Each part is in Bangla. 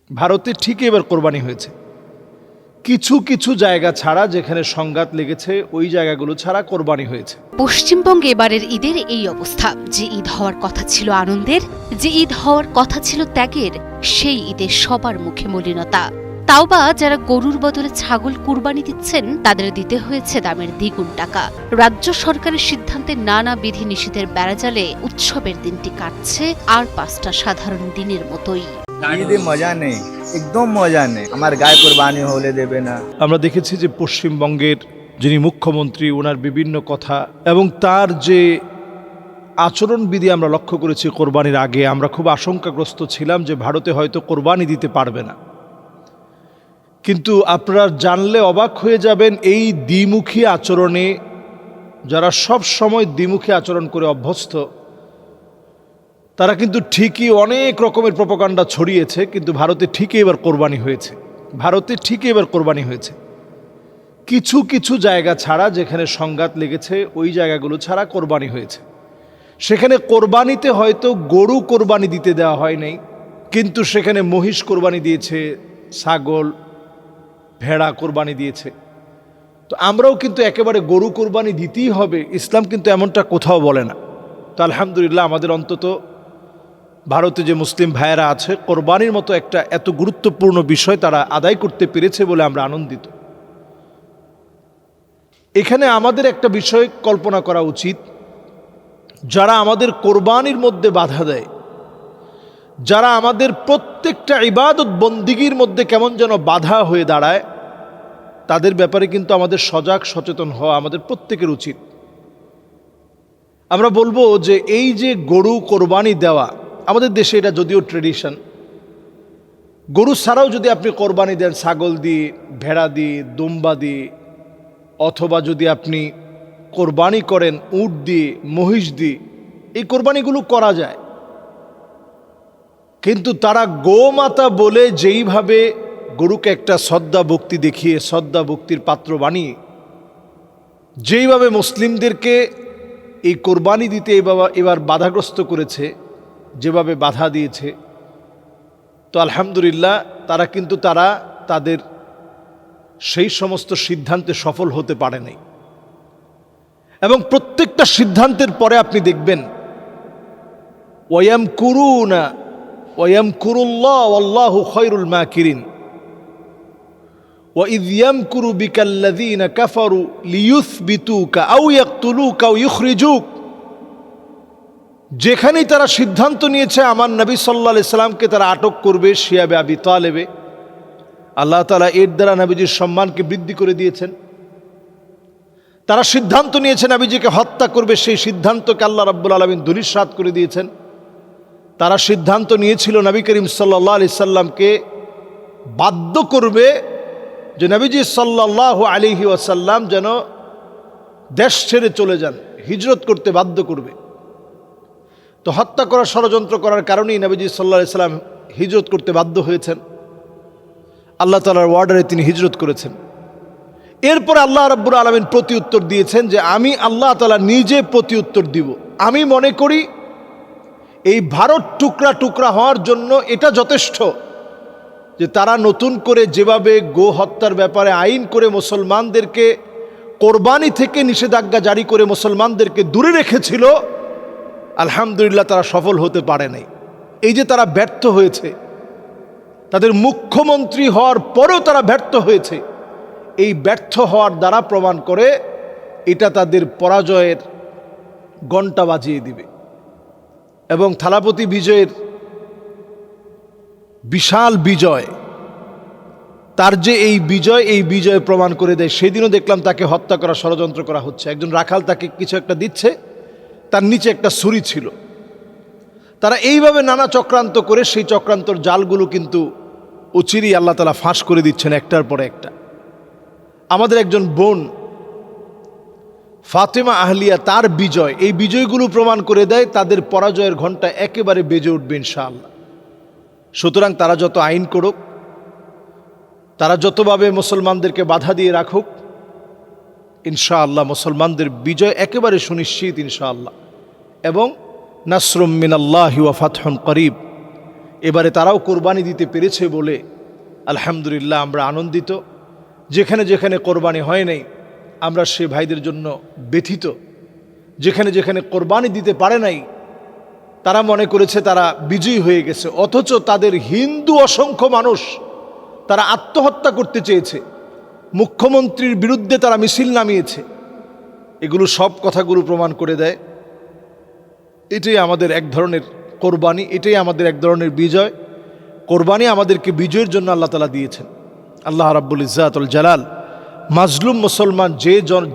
ভারতে ঠিকই এবার কোরবানি হয়েছে। কিছু কিছু জায়গা ছাড়া যেখানে সংঘাত লেগেছে ওই জায়গাগুলো ছাড়া কোরবানি হয়েছে। পশ্চিমবঙ্গে এবারের ঈদের এই অবস্থা। যে ঈদ হওয়ার কথা ছিল আনন্দের, যে ঈদ হওয়ার কথা ছিল ত্যাগের, সেই ঈদে সবার মুখে মলিনতা। তাও বা যারা গরুর বদলে ছাগল কুরবানি দিচ্ছেন তাদের দিতে হয়েছে দামের দ্বিগুণ টাকা। রাজ্য সরকারের সিদ্ধান্তে নানা বিধি নিষেধের বেড়াজালে উৎসবের দিনটি কাটছে আর 5টা সাধারণ দিনের মতোই। ঈদে মজা নেই, একদম মজা নেই। আমার গায়ে কোরবানি হলে দেবে না। আমরা দেখেছি যে পশ্চিমবঙ্গের যিনি মুখ্যমন্ত্রী, ওনার বিভিন্ন কথা এবং তার যে আচরণবিধি আমরা লক্ষ্য করেছি কোরবানির আগে, আমরা খুব আশঙ্কাগ্রস্ত ছিলাম যে ভারতে হয়তো কোরবানি দিতে পারবে না। কিন্তু আপনারা জানলে অবাক হয়ে যাবেন, এই দ্বিমুখী আচরণে যারা সব সময় দ্বিমুখী আচরণ করে অভ্যস্ত, তারা কিন্তু ঠিকই অনেক রকমের প্রোপাগান্ডা ছড়িয়েছে। কিন্তু ভারতে ঠিকই এবার কোরবানি হয়েছে। ভারতে ঠিকই এবার কোরবানি হয়েছে। কিছু কিছু জায়গা ছাড়া যেখানে সংঘাত লেগেছে ওই জায়গাগুলো ছাড়া কোরবানি হয়েছে। সেখানে কোরবানিতে হয়তো গরু কোরবানি দিতে দেওয়া হয় নাই, কিন্তু সেখানে মহিষ কোরবানি দিয়েছে, ছাগল, ভেড়া কোরবানি দিয়েছে। তো আমরাও কিন্তু একেবারে গরু কোরবানি দিতেই হবে, ইসলাম কিন্তু এমনটা কোথাও বলে না। তো আলহামদুলিল্লাহ, আমাদের অন্তত ভারতে যে মুসলিম ভাইয়েরা আছে, কোরবানির মতো একটা এত গুরুত্বপূর্ণ বিষয় তারা আদায় করতে পেরেছে বলে আমরা আনন্দিত। এখানে আমাদের একটা বিষয় কল্পনা করা উচিত, যারা আমাদের কোরবানির মধ্যে বাধা দেয়, যারা আমাদের প্রত্যেকটা ইবাদত বন্দিগির মধ্যে কেমন যেন বাধা হয়ে দাঁড়ায়, তাদের ব্যাপারে কিন্তু আমাদের সজাগ সচেতন হওয়া আমাদের প্রত্যেকের উচিত। আমরা বলবো যে এই যে গরু কোরবানি দেওয়া, আমাদের দেশে এটা যদিও ট্রেডিশন, গরু ছাড়াও যদি আপনি কোরবানি দেন ছাগল দিয়ে, ভেড়া দিয়ে, দুম্বা দিয়ে, অথবা যদি আপনি কোরবানি করেন উট দিয়ে, মহিষ দিয়ে, এই কোরবানিগুলো করা যায়। কিন্তু তারা গোমাতা বলে যেইভাবে গরুকে একটা শ্রদ্ধা ভক্তি দেখিয়ে, শ্রদ্ধা ভক্তির পাত্র বানিয়ে যেইভাবে মুসলিমদেরকে এই কোরবানি দিতে এবার বাধাগ্রস্ত করেছে, যেভাবে বাধা দিয়েছে, তো আলহামদুলিল্লাহ তারা তাদের সেই সমস্ত সিদ্ধান্তে সফল হতে পারে নাই। এবং প্রত্যেকটা সিদ্ধান্তের পরে আপনি দেখবেন ওয়ায়ামকুরুনা ওয়ায়ামকুরুল্লাহ ওয়াল্লাহু খায়রুল মাকিরিন ওয়াইয ইয়ামকুরু বিকাল্লাযীনা কাফারু লিয়ুসবিতুকা আও ইয়াকতুলুকা আও ইখরিজুক। যেখানেই তারা সিদ্ধান্ত নিয়েছে আমার নবী সাল্লাল্লাহু আলাইহি সাল্লামকে তারা আটক করবে, শিয়াবে আবি তালেবে, আল্লাহ তাআলা এর দ্বারা নবীজির সম্মানকে বৃদ্ধি করে দিয়েছেন। তারা সিদ্ধান্ত নিয়েছে নবীজিকে হত্যা করবে, সেই সিদ্ধান্তকে আল্লাহ রাব্বুল আলামিন ধূলিসাৎ করে দিয়েছেন। তারা সিদ্ধান্ত নিয়েছিল নবী করিম সাল্লাল্লাহু আলাইহি সাল্লামকে বাধ্য করবে যে নবীজি সাল্লাল্লাহু আলাইহি ওয়াসাল্লাম যেন দেশ ছেড়ে চলে যান, হিজরত করতে বাধ্য করবে। তো হত্যা করার ষড়যন্ত্র করার কারণেই নবীজি সাল্লাল্লাহু আলাইহি সাল্লাম হিজরত করতে বাধ্য হয়েছেন। আল্লাহ তাআলার অর্ডারে তিনি হিজরত করেছেন। এরপরে আল্লাহ রাব্বুল আলামিন প্রতি উত্তর দিয়েছেন যে আমি আল্লাহ তাআলা নিজে প্রতি উত্তর দিব। আমি মনে করি এই ভারত টুকরা টুকরা হওয়ার জন্য এটা যথেষ্ট যে তারা নতুন করে যেভাবে গো হত্যার ব্যাপারে আইন করে মুসলমানদেরকে কোরবানি থেকে নিষেধাজ্ঞা জারি করে মুসলমানদেরকে দূরে রেখেছিল, আলহামদুলিল্লাহ তারা সফল হতে পারে নাই। এই যে তারা ব্যর্থ হয়েছে, তাদের মুখ্যমন্ত্রী হওয়ার পরেও তারা ব্যর্থ হয়েছে, এই ব্যর্থ হওয়ার দ্বারা প্রমাণ করে এটা তাদের পরাজয়ের ঘণ্টা বাজিয়ে দিবে। এবং থালাপতি বিজয়ের বিশাল বিজয়, তার যে এই বিজয় প্রমাণ করে দেয়। সেদিনও দেখলাম তাকে হত্যা করার ষড়যন্ত্র করা হচ্ছে। একজন রাখাল তাকে কিছু একটা দিচ্ছে, তার নিচে একটা ছুরি ছিল। তারা এইভাবে নানা চক্রান্ত করে সেই চক্রান্তর জালগুলো কিন্তু অচিরেই আল্লাহ তাআলা ফাঁস করে দিচ্ছেন একটার পর একটা। আমাদের একজন বোন ফাতেমা আহলিয়া, তার বিজয়, এই বিজয়গুলো প্রমাণ করে দেয় তাদের পরাজয়ের ঘণ্টা একেবারে বেজে উঠবে ইনশাআল্লাহ। সুতরাং তারা যত আইন করুক, তারা যতভাবে মুসলমানদেরকে বাধা দিয়ে রাখুক, ইনশাআল্লাহ মুসলমানদের বিজয় একেবারে সুনিশ্চিত ইনশাআল্লাহ। এবং নাসরুম মিনাল্লাহি ওয়া ফাতহুন করিব, এবারে তারাও কোরবানি দিতে পেরেছে বলে আলহামদুলিল্লাহ আমরা আনন্দিত। যেখানে যেখানে কোরবানি হয় নাই আমরা সে ভাইদের জন্য ব্যথিত। যেখানে যেখানে কোরবানি দিতে পারে নাই তারা মনে করেছে তারা বিজয়ী হয়ে গেছে, অথচ তাদের হিন্দু অসংখ্য মানুষ তারা আত্মহত্যা করতে চেয়েছে, মুখ্যমন্ত্রীর বিরুদ্ধে তারা মিছিল নামিয়েছে। এগুলো সব কথাগুলো প্রমাণ করে দেয় এটাই আমাদের এক ধরনের কোরবানি, এটাই আমাদের এক ধরনের বিজয়। কোরবানি আমাদেরকে বিজয়ের জন্য আল্লাহ তাআলা দিয়েছেন। আল্লাহ রাব্বুল ইজ্জাতুল জালাল মাজলুম মুসলমান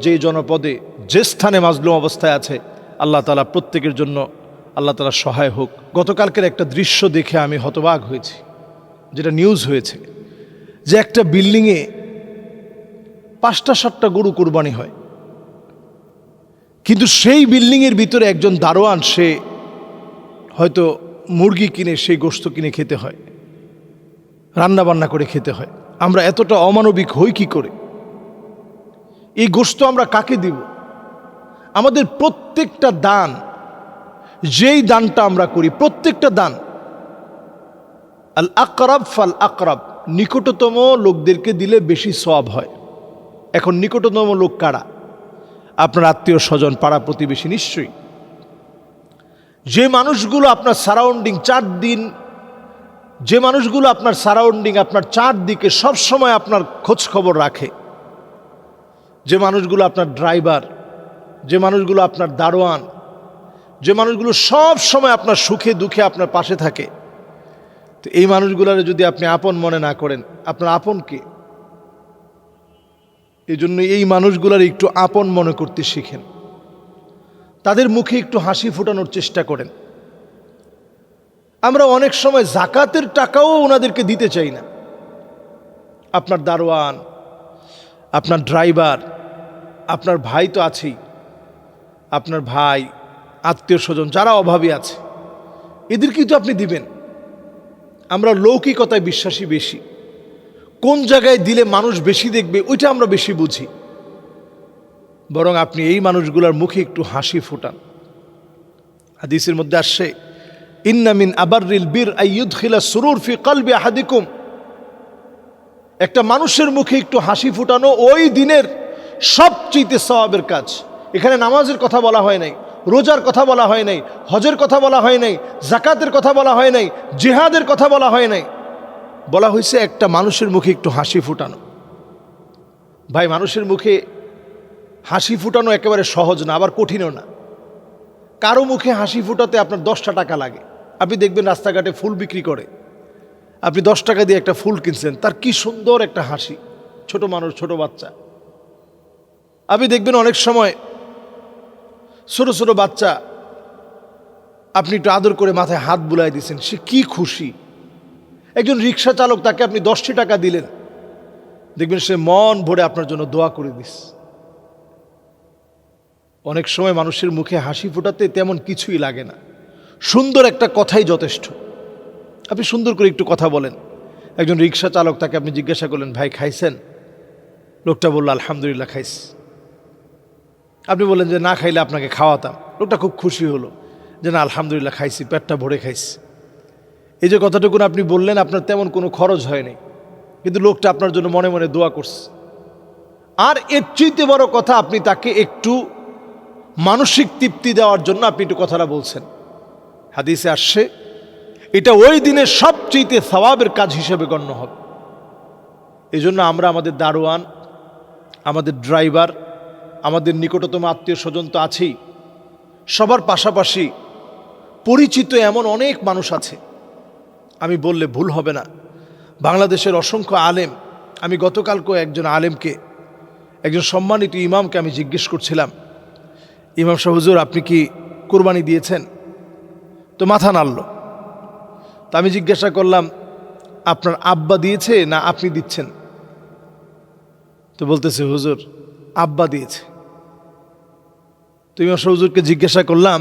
যে জনপদে যে স্থানে মাজলুম অবস্থায় আছে আল্লাহ তাআলা প্রত্যেকের জন্য আল্লাহ তাআলা সহায় হোক। গতকালকের একটা দৃশ্য দেখে আমি হতবাক হয়েছি, যেটা নিউজ হয়েছে, যে একটা বিল্ডিংয়ে 5টা-7টা গরু কোরবানি হয়, কিন্তু সেই বিল্ডিংয়ের ভিতরে একজন দারোয়ান, সে হয়তো মুরগি কিনে সেই গোশত কিনে খেতে হয়, রান্না বান্না করে খেতে হয়। আমরা এতটা অমানবিক হই কি করে? এই গোশত আমরা কাকে দিব? আমাদের প্রত্যেকটা দান, যেই দানটা আমরা করি, প্রত্যেকটা দান আল আকরাব ফাল আকরাব, নিকটতম লোকদেরকে দিলে বেশি সওয়াব হয়। এখন নিকটতম লোক কারা? আপনার আত্মীয় স্বজন, পাড়া প্রতিবেশী নিশ্চয়ই। যে মানুষগুলো আপনার সারাউন্ডিং চারদিন, যে মানুষগুলো আপনার সারাউন্ডিং, আপনার চারদিকে সবসময় আপনার খোঁজ খবর রাখে, যে মানুষগুলো আপনার ড্রাইভার, যে মানুষগুলো আপনার দারোয়ান, যে মানুষগুলো সব সময় আপনার সুখে দুঃখে আপনার পাশে থাকে, তো এই মানুষগুলোর যদি আপনি আপন মনে না করেন, আপনার আপন কে? এই জন্য এই মানুষগুলোর একটু আপন মনে করতে শিখেন, তাদের মুখে একটু হাসি ফোটানোর চেষ্টা করেন। আমরা অনেক সময় জাকাতের টাকাও ওনাদেরকে দিতে চাই না। আপনার দারোয়ান, আপনার ড্রাইভার, আপনার ভাই তো আছেই, আপনার ভাই, আত্মীয় স্বজন যারা অভাবী আছে, এদেরকেই তো আপনি দিবেন। আমরা লৌকিকতায় বিশ্বাসী বেশি, কোন জায়গায় দিলে মানুষ বেশি দেখবে ওইটা আমরা বেশি বুঝি। বরং আপনি এই মানুষগুলোর মুখে একটু হাসি ফোটান। হাদিসের মধ্যে আসছে, ইন্না মিন আবাররিল বীর আইয়ুদখিলা সুরুর ফি কলবি আহাদিকুম, একটা মানুষের মুখে একটু হাসি ফোটানো ওই দিনের সবচেয়ে সওয়াবের কাজ। এখানে নামাজের কথা বলা হয় নাই, রোজার কথা বলা হয় নাই, হজের কথা বলা হয় নাই, জাকাতের কথা বলা হয় নাই, জিহাদের কথা বলা হয় নাই, বলা হয়েছে একটা মানুষের মুখে একটু হাসি ফোটানো। ভাই, মানুষের মুখে হাসি ফোটানো একেবারে সহজ না, আবার কঠিনও না। কারো মুখে হাসি ফোটাতে আপনার 10টা টাকা লাগে। আপনি দেখবেন রাস্তাঘাটে ফুল বিক্রি করে, আপনি 10 টাকা দিয়ে একটা ফুল কিনছেন, তার কি সুন্দর একটা হাসি, ছোট মানুষ, ছোট বাচ্চা। আপনি দেখবেন অনেক সময় ছোট ছোট বাচ্চা, আপনি একটু আদর করে মাথায় হাত বুলাই দিয়েছেন, সে কি খুশি। একজন রিক্সা চালক, তাকে আপনি 10টি টাকা দিলেন, দেখবেন সে মন ভরে আপনার জন্য দোয়া করে দিস। অনেক সময় মানুষের মুখে হাসি ফোটাতে তেমন কিছুই লাগে না, সুন্দর একটা কথাই যথেষ্ট। আপনি সুন্দর করে একটু কথা বলেন। একজন রিক্সা চালক, তাকে আপনি জিজ্ঞাসা করলেন, ভাই খাইছেন? লোকটা বলল, আলহামদুলিল্লাহ খাইছি। আপনি বললেন যে না খাইলে আপনাকে খাওয়াতাম। লোকটা খুব খুশি হলো যে না, আলহামদুলিল্লাহ খাইছি, পেটটা ভরে খাইছি। এই যে কথাটুকুন আপনি বললেন, আপনার তেমন কোনো খরচ হয়নি, কিন্তু লোকটা আপনার জন্য মনে মনে দোয়া করছে। আর এর চেয়ে বড় কথা, আপনি তাকে একটু মানসিক তৃপ্তি দেওয়ার জন্য আপনি একটু কথাটা বলছেন। হাদিসে আসছে, এটা ওই দিনের সবচেয়ে সওয়াবের কাজ হিসেবে গণ্য হবে। এই জন্য আমরা আমাদের দারোয়ান, আমাদের ড্রাইভার, আমাদের নিকটতম আত্মীয় স্বজন তো আছেই, সবার পাশাপাশি পরিচিত এমন অনেক মানুষ আছে, আমি বললে ভুল হবে না, বাংলাদেশের অসংখ্য আলেম। আমি গতকালকে একজন আলেমকে, একজন সম্মানিত ইমামকে আমি জিজ্ঞেস করছিলাম, ইমাম সাহেব হুজুর, আপনি কি কুরবানি দিয়েছেন? তো মাথা নাড়ল। তো আমি জিজ্ঞাসা করলাম, আপনার আব্বা দিয়েছে না আপনি দিচ্ছেন? তো বলতেছে, হুজুর আব্বা দিয়েছে। তো ইমাম সাহেব হুজুরকে জিজ্ঞাসা করলাম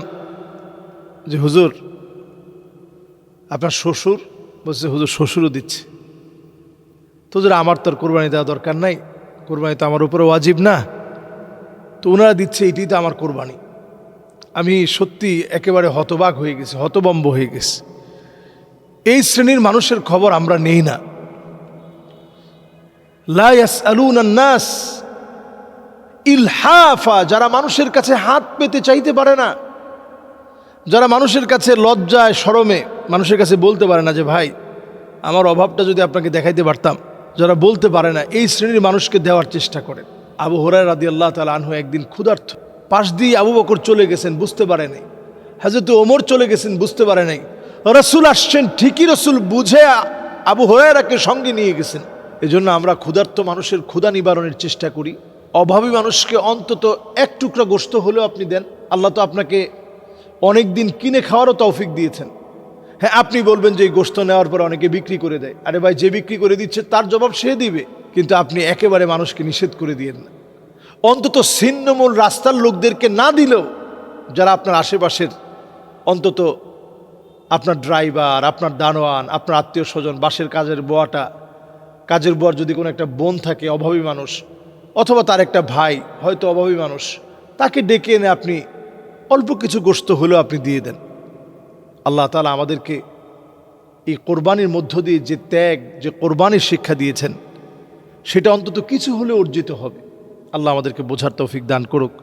যে হুজুর আপনার শ্বশুর? বলছে, হুজুর শ্বশুরও দিচ্ছে। তো হুজুর আমার তো আর কোরবানি দেওয়া দরকার নাই, কোরবানি তো আমার উপরে ওয়াজিব না, তো ওনারা দিচ্ছে, এটাই তো আমার কোরবানি। আমি সত্যি একেবারে হতবাক হয়ে গেছি, হতবম্ব হয়ে গেছি। এই শ্রেণীর মানুষের খবর আমরা নেই না। লা ইয়াসআলুনান নাস ইলহাফা, যারা মানুষের কাছে হাত পেতে চাইতে পারে না, যারা মানুষের কাছে লজ্জায় শরমে মানুষের কাছে বলতে পারে না যে ভাই আমার অভাবটা যদি আপনাকে দেখাইতে পারতাম, যারা বলতে পারে না, এই শ্রেণীর মানুষকে দেওয়ার চেষ্টা করেন। আবু হুরায়রা রাদিয়াল্লাহু তাআলা আনহু একদিন ক্ষুধার্ত, পাশ দিয়ে আবু বকর চলে গেছেন, বুঝতে পারে নাই। হযরত ওমর চলে গেছেন, বুঝতে পারে নাই। রাসূল আসছেন ঠিকই, রাসূল বুঝে আবু হুরায়রাকে সঙ্গে নিয়ে গেছেন। এজন্য আমরা ক্ষুধার্ত মানুষের ক্ষুধা নিবারণের চেষ্টা করি। অভাবী মানুষকে অন্তত এক টুকরা গোশত হলেও আপনি দেন। আল্লাহ তো আপনাকে অনেক দিন কিনে খাওয়ারও তৌফিক দিয়েছেন। হ্যাঁ, আপনি বলবেন যে এই গোশত নেওয়ার পর অনেকে বিক্রি করে দেয়। আরে ভাই, যে বিক্রি করে দিচ্ছে তার জবাব সে দিবে, কিন্তু আপনি একেবারে মানুষকে নিষেধ করে দিয়েন না। অন্তত ছিন্নমূল রাস্তার লোকদেরকে না দিলেও যারা আপনার আশেপাশের, অন্তত আপনার ড্রাইভার, আপনার দারোয়ান, আপনার আত্মীয় স্বজন, বাসের কাজের বুয়ার যদি কোনো একটা বোন থাকে অভাবী মানুষ, অথবা তার একটা ভাই হয়তো অভাবী মানুষ, তাকে ডেকে এনে আপনি অল্প কিছু গোশত হলেও আপনি দিয়ে দেন। আল্লাহ তাআলা আমাদেরকে এই কোরবানির মধ্য দিয়ে যে ত্যাগ, যে কোরবানির শিক্ষা দিয়েছেন, সেটা অন্তত কিছু হলে অর্জিত হবে। আল্লাহ আমাদেরকে বোঝার তৌফিক দান করুক।